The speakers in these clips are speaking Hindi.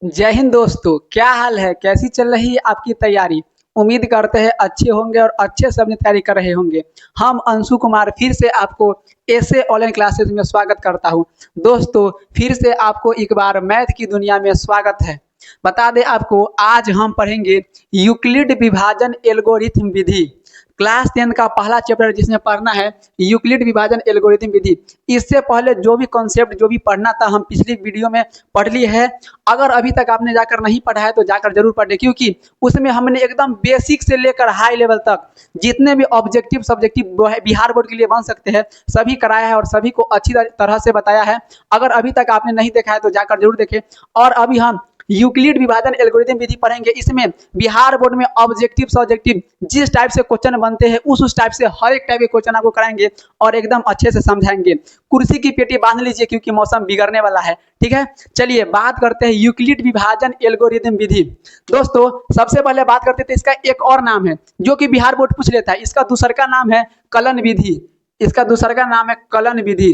जय हिंद दोस्तों, क्या हाल है? कैसी चल रही है आपकी तैयारी? उम्मीद करते हैं अच्छे होंगे और अच्छे से अपनी तैयारी कर रहे होंगे। हम अंशु कुमार फिर से आपको ऐसे ऑनलाइन क्लासेस में स्वागत करता हूं। दोस्तों, फिर से आपको एक बार मैथ की दुनिया में स्वागत है। बता दें आपको, आज हम पढ़ेंगे यूक्लिड विभाजन एल्गोरिथम विधि। क्लास 10 का पहला चैप्टर जिसमें पढ़ना है यूक्लिड विभाजन एल्गोरिथम विधि। इससे पहले जो भी कॉन्सेप्ट जो भी पढ़ना था हम पिछली वीडियो में पढ़ लिए है। अगर अभी तक आपने जाकर नहीं पढ़ा है तो जाकर जरूर पढ़े, क्योंकि उसमें हमने एकदम बेसिक से लेकर हाई लेवल तक जितने भी ऑब्जेक्टिव सब्जेक्टिव बिहार बोर्ड के लिए बन सकते हैं सभी कराया है और सभी को अच्छी तरह से बताया है। अगर अभी तक आपने नहीं देखा है तो जाकर जरूर देखें। और अभी हम यूक्लिड विभाजन एल्गोरिथम विधि पढ़ेंगे। इसमें बिहार बोर्ड में ऑब्जेक्टिव सब्जेक्टिव जिस टाइप से क्वेश्चन बनते हैं उस टाइप से हर एक टाइप के क्वेश्चन आपको कराएंगे और एकदम अच्छे से समझाएंगे। कुर्सी की पेटी बांध लीजिए क्योंकि मौसम बिगड़ने वाला है। ठीक है, चलिए बात करते हैं यूक्लिड विभाजन एल्गोरिथम विधि। दोस्तों, सबसे पहले बात करते थे इसका एक और नाम है जो कि बिहार बोर्ड पूछ लेता है। इसका दूसरा का नाम है कलन विधि। इसका दूसरा का नाम है कलन विधि।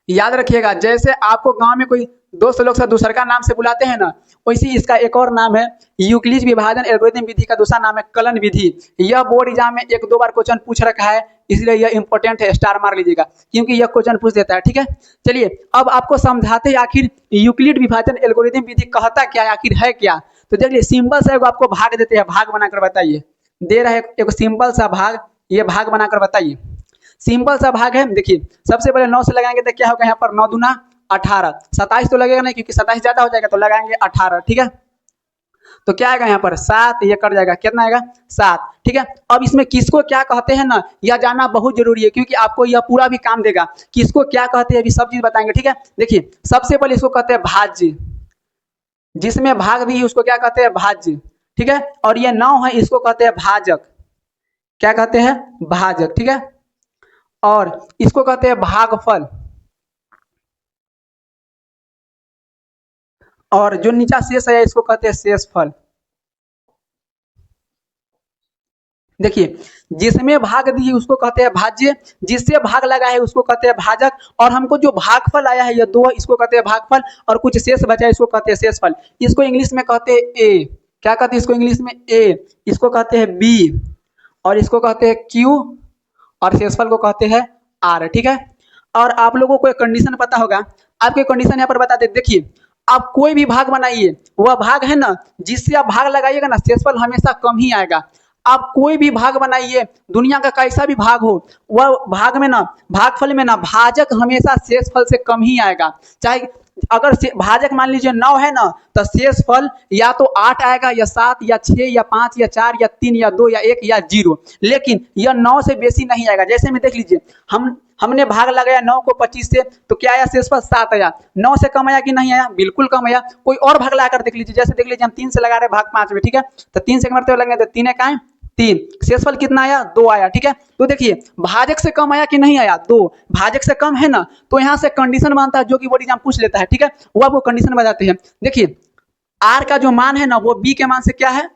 याद रखिएगा, जैसे आपको गांव में कोई दोस्त लोग से दूसरा का नाम से बुलाते हैं ना, वैसे इसका एक और नाम है यूक्लिड विभाजन एल्गोरिथम विधि का दूसरा नाम है कलन विधि। यह बोर्ड एग्जाम में एक दो बार क्वेश्चन पूछ रखा है, इसलिए यह इंपॉर्टेंट है, स्टार मार लीजिएगा क्योंकि यह क्वेश्चन पूछ देता है। ठीक है, चलिए अब आपको समझाते हैं आखिर यूक्लिड विभाजन एल्गोरिथम विधि कहता क्या है, आखिर है क्या। तो देखिए, सिंपल सा आपको भाग देते हैं, भाग बनाकर बताइए। दे रहे एक सिंपल सा भाग, ये भाग बनाकर बताइए। सिंपल सा भाग है। देखिए, सबसे पहले 9 से लगाएंगे तो क्या होगा, यहाँ पर 9 दूना 18, 27 तो लगेगा नहीं क्योंकि 27 ज्यादा हो जाएगा, तो लगाएंगे 18। ठीक है, तो क्या आएगा यहाँ पर 7, ये कट जाएगा, कितना आएगा 7। ठीक है, अब इसमें किसको क्या कहते हैं ना, यह जानना बहुत जरूरी है क्योंकि आपको यह पूरा भी काम देगा। किसको क्या कहते हैं अभी सब चीज बताएंगे। ठीक है, देखिए सबसे पहले इसको कहते हैं भाज्य। जिसमें भाग दी उसको क्या कहते हैं, भाज्य। ठीक है, और ये 9 है, इसको कहते हैं भाजक। क्या कहते हैं, भाजक। ठीक है, और इसको कहते हैं भागफल। और जो नीचा शेष है इसको कहते हैं शेषफल। देखिए, जिसमें भाग दिए उसको कहते हैं भाज्य, जिससे भाग लगा है उसको कहते हैं भाजक, और हमको जो भागफल आया है ये 2 है, इसको कहते हैं भागफल, और कुछ शेष बचा है इसको कहते हैं शेषफल। इसको इंग्लिश में कहते हैं ए। क्या कहते हैं इसको इंग्लिश में, ए। इसको कहते हैं बी, और इसको कहते हैं क्यू, और शेषफल को कहते हैं आर। ठीक है, और आप लोगों को एक कंडीशन पता होगा, आपके कंडीशन यहाँ पर बताते। देखिए, आप कोई भी भाग बनाइए, वह भाग है ना जिससे आप भाग लगाइएगा ना, शेषफल हमेशा कम ही आएगा। आप कोई भी भाग बनाइए, दुनिया का कैसा भी भाग हो, वह भाग में ना, भागफल में ना, भाजक हमेशा शेषफल से कम ही आएगा। चाहे अगर भाजक मान लीजिए 9 है ना, तो शेषफल या तो 8 आएगा या 7 या 6 या 5 या 4 या 3 या 2 या 1 या 0, लेकिन यह 9 से बेसी नहीं आएगा। जैसे में देख लीजिए, हमने भाग लगाया 9 को 25 से, तो क्या आया, शेषफल 7 आया। 9 से कम आया कि नहीं आया, बिल्कुल कम आया। कोई और भाग लगाकर देख लीजिए, जैसे देख लीजिए हम 3 से लगा रहे भाग 5 में। ठीक है, तो 3 से मरते हुए लगेंगे तो 3 का है 3, शेषफल कितना आया, 2 आया। ठीक है, तो देखिए भाजक से कम आया कि नहीं आया, 2। भाजक से कम है ना, तो यहाँ से कंडीशन बनता है जो कि बोर्ड एग्जाम पूछ लेता है। ठीक है, वो आपको कंडीशन बताते हैं। देखिए, आर का जो मान है ना, वो बी के मान से क्या है,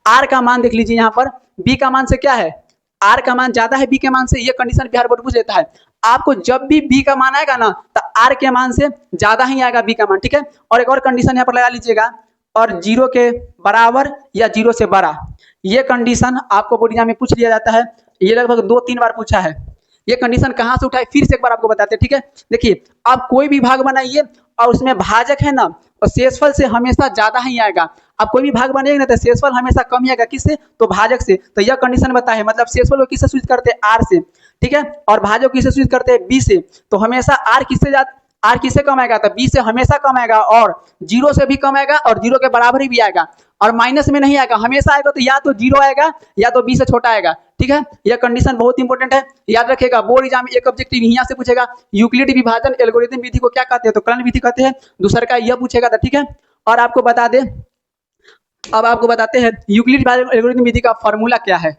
आर का मान देख लीजिए यहाँ पर, बी का मान से क्या है, आर का मान ज्यादा है बी के मान से। ये कंडीशन बिहार बोर्ड पूछ लेता है। आपको जब भी बी का मान आएगा ना, तो आर के मान से ज्यादा ही आएगा बी का मान। ठीक है, और एक और कंडीशन यहाँ पर लगा लीजिएगा, और 0 के बराबर या 0 से बड़ा। ये कंडीशन आपको बोर्ड एग्जाम में पूछ लिया जाता है, ये लगभग 2-3 बार पूछा है। ये कंडीशन कहाँ से उठाए फिर से एक बार आपको बताते हैं। ठीक है, देखिए आप कोई भी भाग बनाइए और उसमें भाजक है ना, और शेषफल से हमेशा ज्यादा ही आएगा। आप कोई भी भाग बनाएंगे ना, तो शेषफल हमेशा कम ही आएगा। किससे, तो भाजक से। तो यह कंडीशन बता है, मतलब शेषफल को किससे सूचित करते हैं, आर से। ठीक है, और भाजक किससे सूचित करते हैं, बी से। तो हमेशा आर किससे ज्यादा, आर किससे कम आएगा, तो बी से हमेशा कम आएगा, और 0 से भी कम आएगा, और 0 के बराबर ही भी आएगा, और माइनस में नहीं आएगा। हमेशा आएगा तो या तो 0 आएगा या तो बी से छोटा आएगा। ठीक है, यह कंडीशन बहुत इंपॉर्टेंट है, याद रखिएगा। बोर्ड एग्जाम में एक ऑब्जेक्टिव यहाँ से पूछेगा, यूक्लिड विभाजन एल्गोरिथम विधि को क्या कहते हैं, तो कलन विधि कहते हैं। दूसरा का यह पूछेगा था। ठीक है, और आपको बता दें, अब आपको बताते हैं यूक्लिड विभाजन एल्गोरिथम विधि का फॉर्मूला क्या है।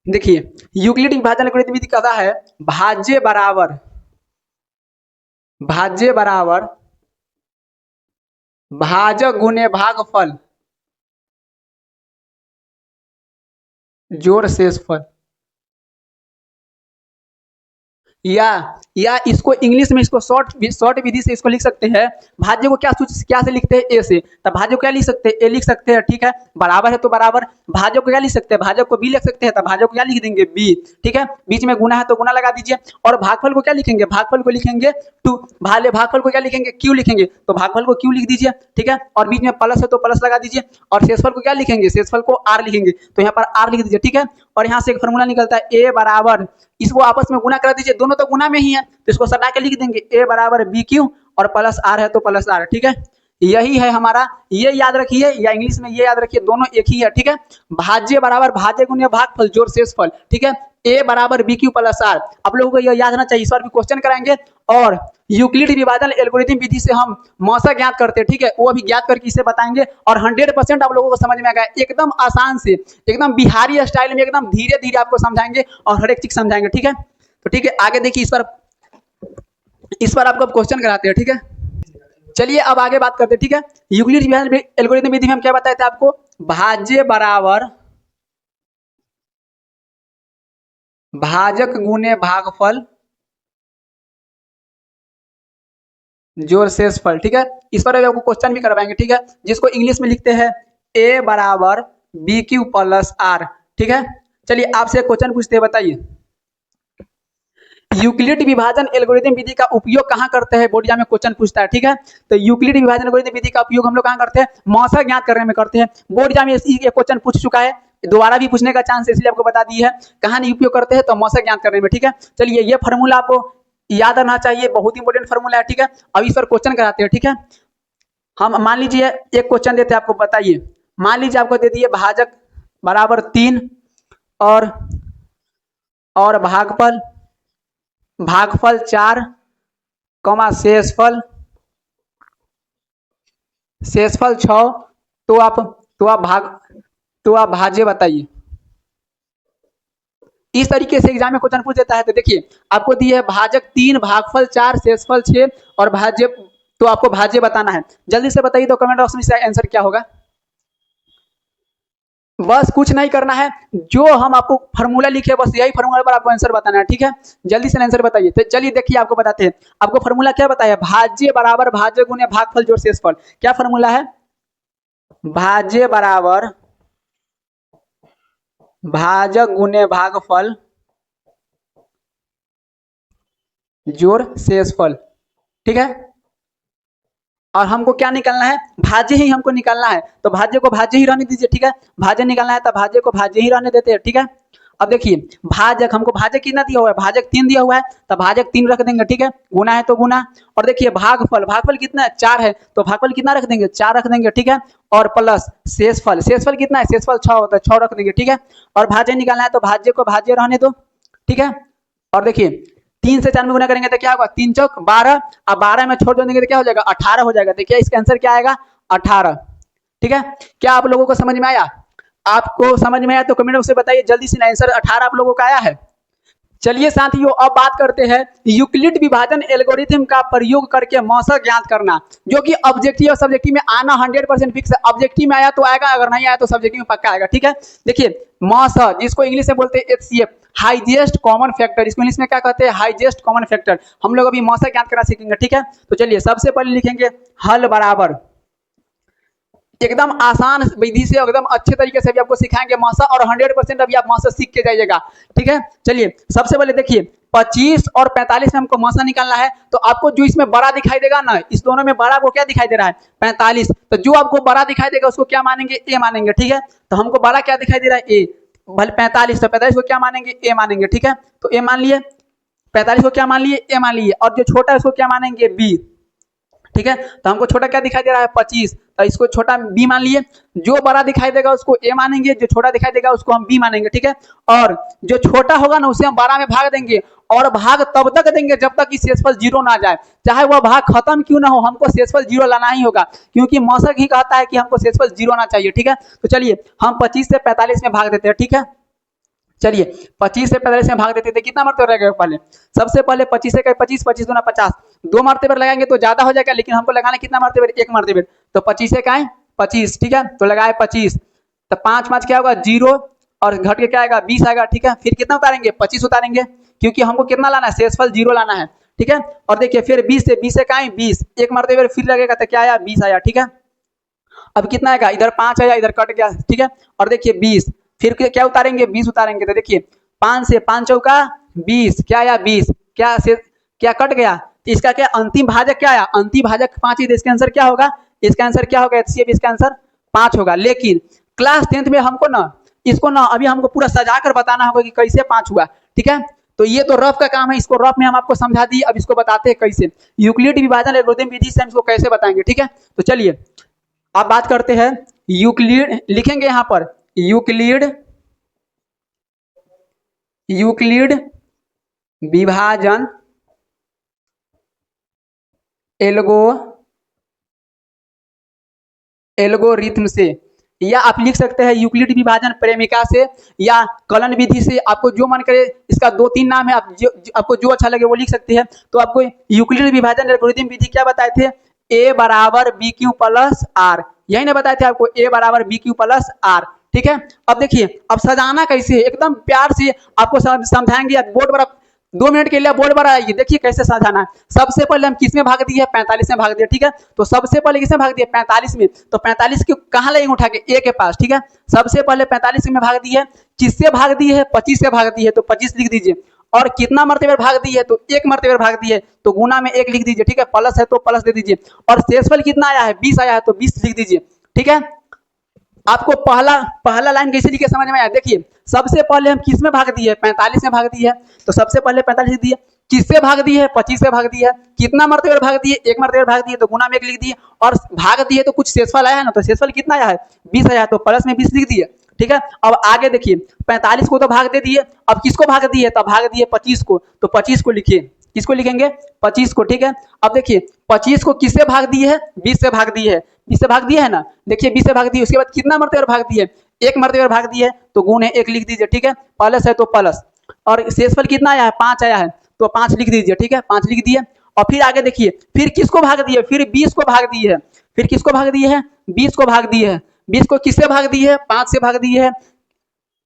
देखिए, यूक्लिड विभाजन एल्गोरिथम विधि कहता है भाज्य बराबर, भाज्य बराबर भाजक गुने भागफल जोड़ शेषफल। या इसको इंग्लिश में इसको शॉर्ट विधि से इसको लिख सकते हैं। भाज्य को क्या से लिखते हैं, ए से। तब भाज्य को क्या लिख सकते हैं, ए लिख सकते हैं, ठीक है। बराबर है तो बराबर। भाज्य को क्या लिख सकते हैं, भाज्य को बी लिख सकते हैं, तब भाज्य को क्या लिख देंगे, बी, ठीक है। बीच में गुना है तो गुना लगा दीजिए। और भागफल को क्या लिखेंगे, भागफल को लिखेंगे टू। भागफल को क्या लिखेंगे, क्यू लिखेंगे, तो भागफल को क्यू लिख दीजिए, ठीक है। और बीच में प्लस है तो प्लस लगा दीजिए। और शेषफल को क्या लिखेंगे, शेषफल को आर लिखेंगे, तो यहाँ पर आर लिख दीजिए, ठीक है। और यहाँ से एक फॉर्मूला निकलता है ए बराबर, इसको आपस में गुना करा दीजिए, दोनों तो गुना में ही है, तो इसको सटा के लिख देंगे ए बराबर बी क्यू, और प्लस आर है तो प्लस आर, ठीक है। यही है हमारा, ये याद रखिए, या इंग्लिश में ये याद रखिए, दोनों एक ही है, ठीक है। भाज्य बराबर भाज्य गुने भागफल जोड़ शेषफल, ठीक है। ए बराबर बी क्यू प्लस आर, आप लोगों को यह याद रहना चाहिए, इस बार भी क्वेश्चन कराएंगे। और यूक्लिड विभाजन एल्गोरिथम विधि से हम मौसा ज्ञात करते हैं, ठीक है, वो भी ज्ञात करके इसे बताएंगे। और 100% आप लोगों को समझ में आ गया, एकदम आसान से, एकदम बिहारी स्टाइल में, एकदम धीरे धीरे आपको समझाएंगे और हर एक चीज समझाएंगे, ठीक है। तो ठीक है, आगे देखिए, इस पर आपको क्वेश्चन कराते हैं, ठीक है। चलिए अब आगे बात करते हैं, ठीक है। यूक्लिड विभाजन एल्गोरिथम विधि में हम क्या बताए थे आपको, भाज्य बराबर भाजक गुने भागफल जोड़ शेषफल, ठीक है। इस पर आपको क्वेश्चन भी करवाएंगे, ठीक है, जिसको इंग्लिश में लिखते हैं ए बराबर बी क्यू प्लस आर, ठीक है। चलिए आपसे क्वेश्चन पूछते हैं, बताइए यूक्लिड विभाजन एल्गोरिथम विधि का उपयोग कहाँ करते हैं, बोर्ड एग्जाम में क्वेश्चन पूछता है, ठीक है। तो यूक्लिड विभाजन एल्गोरिथम विधि का उपयोग हम लोग कहाँ करते हैं, मौसा ज्ञात करने में करते हैं। बोर्ड एग्जाम में ये क्वेश्चन पूछ चुका है, दोबारा भी पूछने का चांस है, इसलिए आपको बता दी है कहाँ नहीं उपयोग करते हैं, तो मौसा ज्ञात करने में, ठीक है। चलिए ये फॉर्मूला आपको याद रहना चाहिए, बहुत इंपॉर्टेंट फॉर्मूला है, ठीक है। अब इस पर क्वेश्चन कराते हैं, ठीक है। हम मान लीजिए एक क्वेश्चन देते हैं आपको, बताइए, मान लीजिए आपको दे दिए भाजक बराबर 3 और भागफल 4, शेषफल 6, तो आप भाज्य बताइए। इस तरीके से एग्जाम में क्वेश्चन पूछ देता है। तो देखिए आपको दिए है भाजक 3, भागफल 4, शेषफल 6 और भाज्य, तो आपको भाज्य बताना है। जल्दी से बताइए तो कमेंट बॉक्स में इसका आंसर क्या होगा। बस कुछ नहीं करना है, जो हम आपको फॉर्मूला लिखे बस यही फॉर्मूला पर आपको आंसर बताना है, ठीक है। जल्दी से आंसर बताइए। तो चलिए देखिए आपको बताते हैं, आपको फॉर्मूला क्या बताया, भाज्य बराबर भाज्य गुने भागफल जोड़ शेषफल। क्या फॉर्मूला है, भाज्य बराबर भाजक गुने भागफल जोड़ शेषफल, ठीक है। और हमको क्या निकालना है, भाज्य ही हमको निकालना है, तो भाज्य को भाज्य ही रहने दीजिए, ठीक है। भाज्य निकालना है तो भाज्य को भाज्य ही रहने देते हैं, ठीक है। अब देखिए भाजक, हमको भाजक कितना दिया हुआ है, भाजक 3 दिया हुआ है, तो भाजक 3 रख देंगे, ठीक है। गुना है तो गुना। और देखिए भागफल कितना है, 4 है, तो भागफल कितना रख देंगे, 4 रख देंगे, ठीक है। और प्लस शेषफल कितना है, शेषफल 6 होता है, 6 रख देंगे, ठीक है। और भाज्य निकालना है तो भाज्य को भाज्य रहने दो, ठीक है। और देखिए 3 से 4 में गुना करेंगे तो क्या होगा, 3 चौक 12, अब 12 में छोड़ देंगे तो क्या हो जाएगा, 18 हो जाएगा। देखिए इसका आंसर क्या आएगा, 18, ठीक है। क्या आप लोगों को समझ में आया, आपको समझ में आया तो कमेंट बॉक्स में बताइए जल्दी से, आंसर 18 आप लोगों का आया है। चलिए साथियों अब बात करते हैं यूक्लिड विभाजन एल्गोरिथम का प्रयोग करके मौसा ज्ञात करना, जो कि ऑब्जेक्टिव और सब्जेक्टिव में आना 100% फिक्स है। ऑब्जेक्टिव में आया तो आएगा, अगर नहीं आया तो सब्जेक्टिव में पक्का आएगा, ठीक है। देखिए मौसा, जिसको इंग्लिश में बोलते हैं HCF, हाईएस्ट कॉमन फैक्टर, इसको इंग्लिश में क्या कहते हैं, हाईएस्ट कॉमन फैक्टर। हम लोग अभी मौसा ज्ञात करना सीखेंगे, ठीक है। तो चलिए सबसे पहले लिखेंगे हल बराबर, एकदम आसान विधि से एकदम अच्छे तरीके से भी आपको सिखाएंगे मौसा, और 100% अभी आप मौसा सीख के जाइएगा, ठीक है। चलिए सबसे पहले देखिए 25 और 45 में हमको मौसा निकालना है, तो आपको जो इसमें बड़ा दिखाई देगा ना, इस दोनों में बड़ा को क्या दिखाई दे रहा है, 45, तो जो आपको बड़ा दिखाई देगा उसको क्या मानेंगे, ए मानेंगे, ठीक है। तो हमको बड़ा क्या दिखाई दे रहा है, ए, भले 45, तो 45 को क्या मानेंगे, ए मानेंगे, ठीक है। तो ए मान लिए, 45 को क्या मान लिए, ए मान लिए, और जो छोटा है उसको क्या मानेंगे, बी, ठीक है। तो हमको छोटा क्या दिखाई दे रहा है, 25, तो इसको छोटा बी मान लिए। जो बड़ा दिखाई देगा उसको ए मानेंगे, जो छोटा दिखाई देगा उसको हम बी मानेंगे, ठीक है। और जो छोटा होगा ना उसे हम 12 में भाग देंगे, और भाग तब तक देंगे जब तक कि शेषफल 0 ना जाए, चाहे वह भाग खत्म क्यों ना हो, हमको शेषफल 0 लाना ही होगा, क्योंकि मौसक ही कहता है कि हमको शेषफल 0 आना चाहिए, ठीक है। तो चलिए हम 25 से 45 में भाग देते हैं, ठीक है। चलिए 25 से 45 में भाग देते थे, कितना मरते रहेगा, पहले सबसे पहले 25 से 25, 25 दूना 50, 2 मरते पर लगाएंगे तो ज्यादा हो जाएगा, लेकिन हमको लगाना कितना मरते पर, 1 मरते पर, तो 25 से क्या 25, ठीक है। तो लगाए 25, तो 5 5 क्या होगा 0, और घट के क्या आएगा 20 आएगा, ठीक है। फिर कितना उतारेंगे, 25 उतारेंगे, क्योंकि हमको कितना लाना है, शेषफल 0 लाना है, ठीक है। और देखिए फिर 20 से कहाँ 20, एक मरते फिर लगेगा तो क्या आया 20 आया, ठीक है। अब कितना आएगा, इधर 5 आया, इधर कट गया, ठीक है। और देखिए 20 फिर क्या उतारेंगे, 20 उतारेंगे तो देखिए 5 से 5 चौका 20, क्या आया 20, क्या कट गया, तो इसका क्या अंतिम भाजक क्या आया, अंतिम भाजक 5 ही, इसका आंसर क्या होगा, इसका आंसर क्या होगा एचसीएफ, इसका आंसर 5 होगा। लेकिन क्लास 10th में हमको ना इसको ना अभी हमको पूरा सजा कर बताना होगा कि कैसे 5 हुआ, ठीक है। तो ये तो रफ का काम है, इसको रफ में हम आपको समझा दिए, अब इसको बताते हैं कैसे यूक्लिड विभाजन एल्गोरिथम विधि से हम इसको कैसे बताएंगे, ठीक है। तो चलिए अब बात करते हैं यूक्लिड, लिखेंगे यहां पर यूक्लिड विभाजन एल्गोरिथम से, या आप लिख सकते हैं यूक्लिड विभाजन प्रेमिका से या कलन विधि से, आपको जो मन करे, इसका 2-3 नाम है, आपको जो अच्छा लगे वो लिख सकते हैं। तो आपको यूक्लिड विभाजन एल्गोरिथम विधि क्या बताए थे, a बराबर बी क्यू प्लस आर, यही ना बताए थे आपको, a बराबर बी क्यू प्लस आर, ठीक है। अब देखिए अब सजाना कैसे है, एकदम प्यार से आपको समझाएंगे, बोर्ड पर 2 मिनट के लिए बोर्ड पर आइए, देखिए कैसे समझाना है। सबसे पहले हम किस में भाग दिए, 45 में भाग दिया, ठीक है। तो सबसे पहले किसमें भाग दिया, 45 में, तो 45 को कहाँ लगेंगे उठा के, ए के पास, ठीक है। सबसे पहले 45 में भाग दिए, किससे भाग दिए है, 25 से भाग दिए, तो 25 लिख दीजिए। और कितना मरतबे भाग दी है, तो 1 मरतबे भाग दी है, तो गुना में 1 लिख दीजिए, ठीक है। प्लस है तो प्लस दे दीजिए। और शेषफल कितना आया है, 20 आया है, तो 20 लिख दीजिए, ठीक है। आपको पहला लाइन कैसे लिखे समझ में आया, देखिए सबसे पहले हम किस में भाग दिए, 45 में भाग दिए है, तो सबसे पहले 45 लिख दिए, किससे भाग दी है, 25 से भाग दी है, कितना मरतबे भाग दिए, 1 मरतबे भाग दिए, तो गुना में 1 लिख दिए। और भाग दिए तो कुछ शेषफल आया है ना, तो शेषफल कितना आया है 20 आया है, तो प्लस में 20 लिख दिए, ठीक है। अब आगे देखिए 45 को तो भाग दे दिए, अब किसको भाग दिए, तब भाग दिए 25 को, तो 25 को लिखिए, किसको लिखेंगे 25 को, ठीक है। अब देखिए 25 को किससे भाग दिए है, 20 से भाग दिए है, 20 से भाग दिए है ना, देखिए 20 से भाग दिए, उसके बाद कितना मरतबे भाग दिए, 1 मरतबे भाग दिए, तो गुणे 1 लिख दीजिए, ठीक है। प्लस है तो प्लस, और शेषफल कितना आया है 5 आया है, तो 5 लिख दीजिए, ठीक है, 5 लिख दिए। और फिर आगे देखिए फिर किसको भाग दिए, फिर 20 को भाग दिए है, फिर किसको भाग दिए है, 20 को भाग दिए है, 20 को किससे भाग दिए है, 5 से भाग दिए है,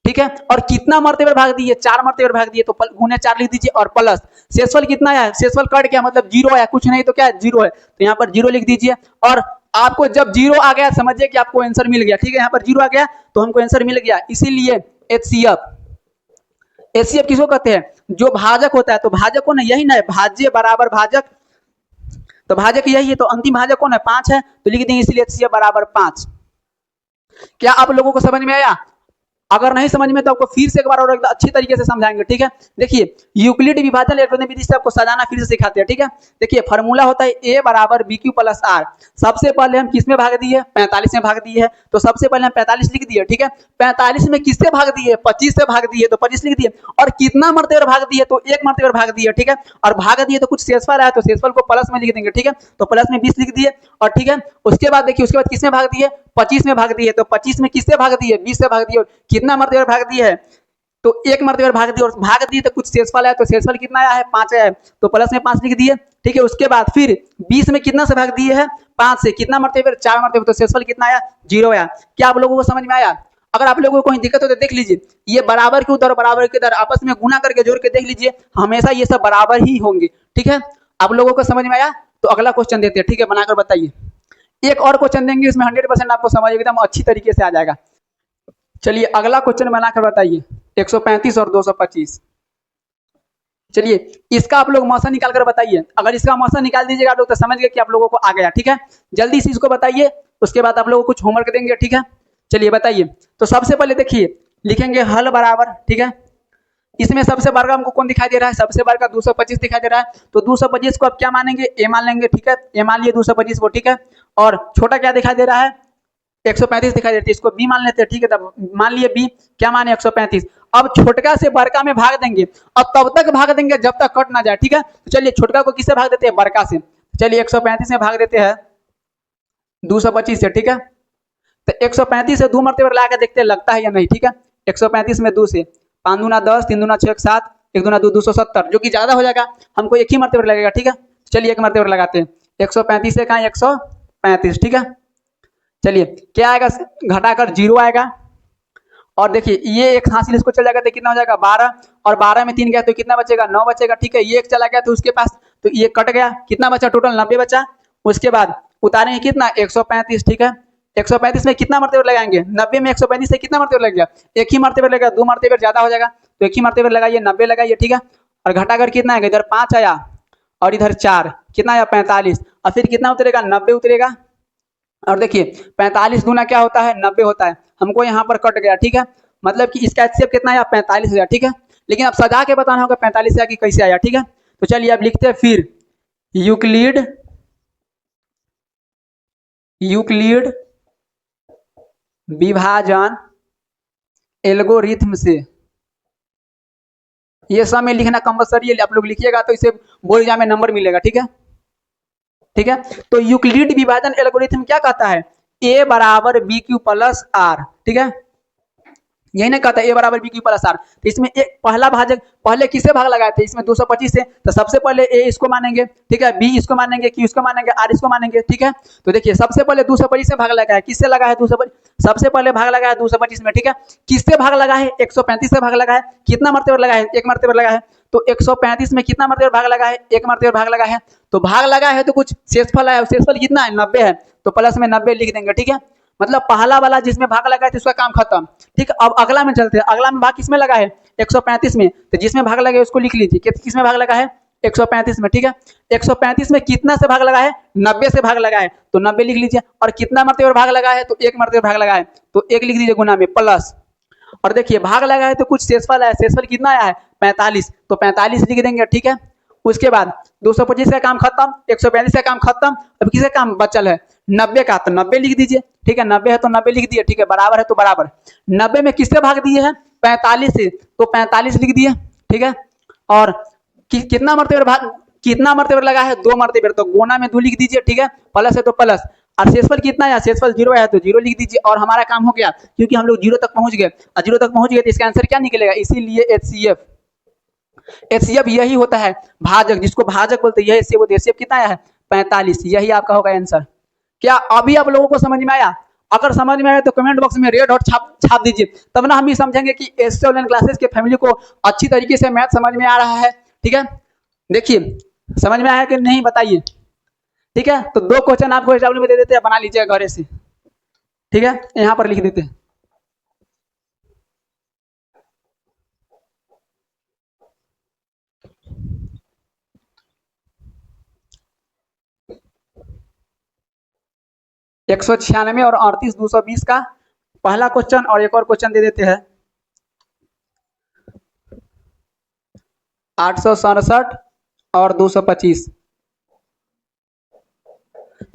ठीक है। और कितना मरतबे भाग दिए, 4 मरतबे भाग दिए, तो गुने 4 लिख दीजिए, और प्लस शेषफल कितना आया, शेषफल कट गया, मतलब 0 आया, कुछ नहीं तो क्या है 0 है, तो यहाँ पर 0 लिख दीजिए। और आपको जब 0 आ गया समझिए कि आपको आंसर मिल गया, ठीक है। यहाँ पर 0 आ गया तो हमको आंसर मिल गया, इसीलिए एचसीएफ किसको कहते हैं, जो भाजक होता है, तो भाजक कौन है, यही ना है, भाज्य बराबर भाजक, तो भाजक यही है, तो अंतिम भाजक कौन है 5 है, तो लिख देंगे इसीलिए एचसीएफ बराबर 5। क्या आप लोगों को समझ में आया, अगर नहीं समझ में तो आपको फिर से एक बार और एक अच्छी तरीके से समझाएंगे, ठीक है। देखिए यूक्लिड विभाजन एल्गोरिथम विधि से आपको सजाना फिर से सिखाते हैं, ठीक है। देखिए फार्मूला होता है a बराबर बी क्यू प्लस आर, सबसे पहले हम किस में भाग दिए, 45 में भाग दिए है, तो सबसे पहले हम 45 लिख दिए, ठीक है। 45 में किससे भाग दिए, 25 से भाग दिए, तो 25 लिख दिए। और कितना मरतबे भाग दिए, तो 1 मरतबे भाग दिए, ठीक है। और भाग दिए तो कुछ शेषफल आया, तो शेषफल को प्लस में लिख देंगे, ठीक है, तो प्लस में 20 लिख दिए। और ठीक है, उसके बाद देखिए उसके बाद किसमें भाग दिए, 25 में भाग दिए, तो 25 में किससे भाग दिए, 20 से भाग दिए। और कितना मरतबे भाग दिए है, तो 1 मरतबे भाग दिए, और भाग दिए तो कुछ शेषफल आया, तो शेषफल कितना आया है 5 आया है, तो प्लस में 5 लिख दिए, ठीक है। उसके बाद फिर 20 में कितना से भाग दिए है, 5 से, कितना मरतबे 4 मरतबे, तो शेषफल कितना आया 0 आया। क्या आप लोगों को समझ में आया, अगर आप लोगों को कोई दिक्कत हो तो देख लीजिए, ये बराबर के उधर बराबर के इधर आपस में गुना करके जोड़ के देख लीजिए, हमेशा ये सब बराबर ही होंगे, ठीक है। आप लोगों को समझ में आया, तो अगला क्वेश्चन देते हैं, ठीक है, बनाकर बताइए। एक और क्वेश्चन देंगे, इसमें 100% आपको समझ एकदम अच्छी तरीके से आ जाएगा। चलिए अगला क्वेश्चन बनाकर बताइए, 135 और 225। चलिए इसका आप लोग मौसा निकाल कर बताइए, अगर इसका मौसा निकाल दीजिएगा आप लोग तो समझ गए कि आप लोगों को आ गया, ठीक है। जल्दी से इसको बताइए, उसके बाद आप लोगों को कुछ होमवर्क देंगे, ठीक है। चलिए बताइए, तो सबसे पहले देखिए लिखेंगे हल बराबर, ठीक है। इसमें सबसे बड़ा हमको कौन दिखाई दे रहा है, सबसे बड़ा 225 दिखाई दे रहा है, तो 225 को आप क्या मानेंगे, ए मान लेंगे, ठीक है, ए मान लिए 225 को, ठीक है। और छोटा क्या दिखाई दे रहा है, 135 दिखाई देती है, इसको बी मान लेते हैं, ठीक है। तब मान लिए बी, क्या माने 135। अब छोटका से बड़का में भाग देंगे, अब तब तक भाग देंगे जब तक कट ना जाए, ठीक है। तो चलिए छोटका को किससे भाग देते हैं, बड़का से, चलिए 135 में भाग देते हैं 225 से, ठीक है। तो 135 से 2 मरतबे ला के देखते हैं लगता है या नहीं, ठीक है। 135 में 2 से 5 दूना 10, 3 दूना 6, 7, 1 दूना 2, 270, जो कि ज्यादा हो जाएगा, हमको एक ही मरतबे लगेगा, ठीक है। चलिए एक मरतबे लगाते हैं, 135 से कहाँ 135, ठीक है। चलिए क्या आएगा, घटाकर 0 आएगा, और देखिए ये एक हासिल इसको चल जाएगा तो कितना हो जाएगा 12, और 12 में 3 गया तो कितना बचेगा 9 बचेगा। ठीक है, ये एक चला गया तो उसके पास, तो ये कट गया, कितना बचा टोटल 90 बचा। उसके बाद उतारेंगे कितना 135। ठीक है, 135 में कितना मरते लगाएंगे 90 में 135 से कितना मरते लगेगा, एक ही मरते लगेगा, 2 मरते ज्यादा हो जाएगा तो एक ही मरते लगाइए 90 लगाइए। ठीक है, और घटाकर कितना आएगा, इधर 5 आया और इधर 4, कितना आया 45, और फिर कितना उतरेगा 90 उतरेगा। और देखिए 45 दूना क्या होता है 90 होता है, हमको यहाँ पर कट गया। ठीक है, मतलब कि इसका एचसीएफ कितना आया 45 आया। ठीक है, लेकिन अब सजा के बताना होगा 45 आया कि कैसे आया। ठीक है, तो चलिए अब लिखते हैं फिर यूक्लिड विभाजन एल्गोरिथम से, ये सब में लिखना कंपलसरी है, आप लोग लिखिएगा तो इसे बोर्ड एग्जाम में नंबर मिलेगा। ठीक है, ठीक है, तो यूक्लिड विभाजन एल्गोरिथम क्या कहता है, a बराबर बी क्यू प्लस आर। ठीक है, यही नहीं कहता a बराबर बी क्यू प्लस आर। तो इसमें एक पहला भाजक पहले किसे भाग लगाए थे, इसमें 225 से, तो सबसे पहले a इसको मानेंगे। ठीक है, b इसको मानेंगे, q इसको मानेंगे, r इसको मानेंगे। ठीक है, तो देखिए सबसे पहले 225 से भाग लगा है, किससे लगा है 225, सबसे पहले भाग लगा है 225 में। ठीक है, किससे भाग लगा है 135 से भाग लगा है, कितना मरते लगा है, एक मरते लगा है, तो 135 में कितना मरते भाग लगा है, एक मरते भाग लगा है, तो भाग लगा है तो कुछ शेषफल आया, शेषफल कितना है 90 है, तो प्लस में 90 लिख देंगे। ठीक है, मतलब पहला वाला जिसमें भाग लगा है उसका काम खत्म। ठीक है, अब अगला में चलते हैं, अगला में भाग किसमें लगा है 135 में, तो जिसमें भाग लगा है उसको लिख लीजिए, किसमें भाग लगा है 135 में। ठीक है, 135 में कितना से भाग लगा है 90 से भाग लगा है, तो 90 लिख लीजिए, और कितना मरते भाग लगा है, तो एक मरते भाग लगा है, तो एक लिख दीजिए गुना में प्लस। और देखिए भाग लगा है तो कुछ शेषफल आया, शेषफल कितना आया है 45, तो 45 लिख देंगे। ठीक है, उसके बाद 225 का काम खत्म, 142 का काम खत्म, अब किसका काम बचल है 90 का, तो 90 लिख दीजिए। ठीक है, 90 है तो 90 लिख दिए। ठीक है, बराबर है तो बराबर, 90 में किससे भाग दिए हैं 45 से, तो 45 लिख दिए। ठीक है, और कितना मरते भाग, कितना मरते लगा है 2 मरते, तो गोना में 2 लिख दीजिए। ठीक है, प्लस है तो प्लस, और शेषफल कितना है, शेषफल 0 है तो 0 लिख दीजिए, और हमारा काम हो गया, क्योंकि हम लोग 0 तक पहुंच गए, और 0 तक पहुंच गए तो इसका आंसर क्या निकलेगा, इसीलिए एचसीएफ, एचसीएफ यही होता है भाजक, जिसको भाजक बोलते हैं, यही एचसीएफ, एचसीएफ कितना आया है 45, यही आपका होगा आंसर। क्या अभी आप लोगों को समझ में आया, अगर समझ में आया तो कमेंट बॉक्स में रेड हॉट छाप दीजिए, तब ना हम भी समझेंगे कि एससी ऑनलाइन क्लासेस के फैमिली को अच्छी तरीके से मैथ समझ में आ रहा है। ठीक है, देखिए समझ में आया कि नहीं बताइए। ठीक है, तो 2 क्वेश्चन आपको एग्जाम में दे देते हैं, बना लीजिए घरे से। ठीक है, यहाँ पर लिख देते हैं। एक 196 और 38 220 का पहला क्वेश्चन, और एक और क्वेश्चन दे देते हैं 867 और 225,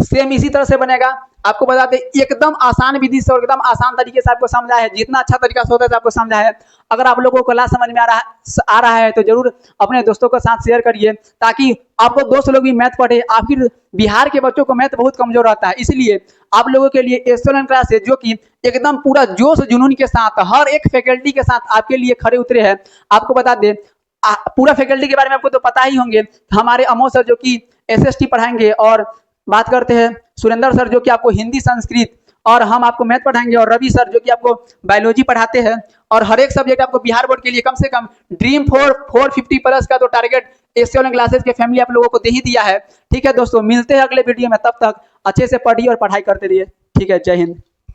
सेम इसी तरह से बनेगा। आपको बता दें एकदम आसान विधि से और एकदम आसान तरीके से आपको समझा है, जितना अच्छा तरीका से होता है आपको समझा है। अगर आप लोगों को क्लास समझ में आ रहा है तो जरूर अपने दोस्तों के साथ शेयर करिए, ताकि आपको दोस्त लोग भी मैथ पढ़े। आखिर बिहार के बच्चों को मैथ बहुत कमजोर रहता है, इसलिए आप लोगों के लिए एसोलन क्लास है, जो कि एकदम पूरा जोश जुनून के साथ हर एक फैकल्टी के साथ आपके लिए खड़े उतरे हैं। आपको बता दें पूरा फैकल्टी के बारे में आपको तो पता ही होंगे, हमारे अमोद सर जो कि एसएसटी पढ़ाएंगे, और बात करते हैं सुरेंद्र सर जो कि आपको हिंदी संस्कृत, और हम आपको मैथ पढ़ाएंगे, और रवि सर जो कि आपको बायोलॉजी पढ़ाते हैं, और हर एक सब्जेक्ट आपको बिहार बोर्ड के लिए कम से कम ड्रीम 450 प्लस का तो टारगेट एससी ऑनलाइन क्लासेस के फैमिली आप लोगों को दे ही दिया है। ठीक है दोस्तों, मिलते हैं अगले वीडियो में, तब तक अच्छे से पढ़िए और पढ़ाई करते रहिए। ठीक है, जय हिंद।